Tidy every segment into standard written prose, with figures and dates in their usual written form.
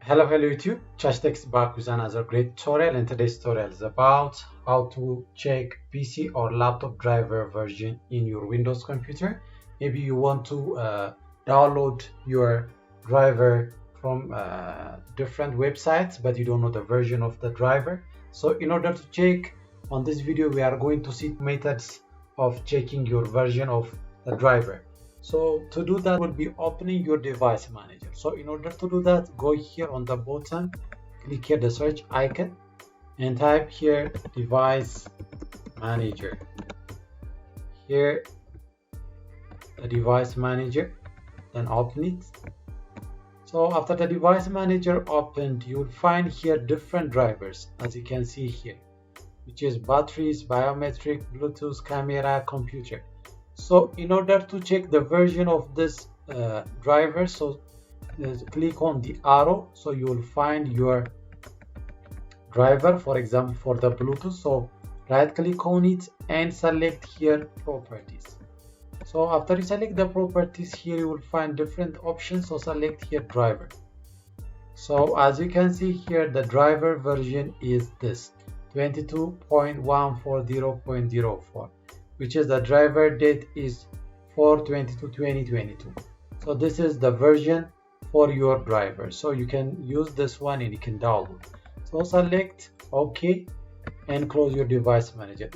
Hello YouTube, Chastek is back with another great tutorial, and today's tutorial is about how to check PC or laptop driver version in your Windows computer. Maybe you want to download your driver from different websites, but you don't know the version of the driver. So in order to check, on this video we are going to see methods of checking your version of the driver. So to do that, will be opening your device manager. So in order to do that, go here on the bottom, click here the search icon and type here device manager. Here the device manager, then open it. So after the device manager opened, you'll find here different drivers, as you can see here, which is batteries, biometric, Bluetooth, camera, computer. So in order to check the version of this driver, so click on the arrow, so you will find your driver. For example, for the Bluetooth, so right click on it and select here properties. So after you select the properties, here you will find different options, so select here driver. So as you can see here, the driver version is this 22.140.04, which is the driver date is 4/22/2022. So this is the version for your driver, so you can use this one and you can download. So select OK and close your device manager.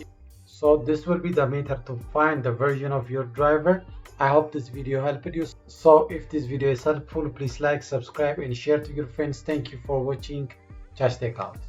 So this will be the method to find the version of your driver. I hope this video helped you. So if this video is helpful, please like, subscribe and share to your friends. Thank you for watching. Just take out.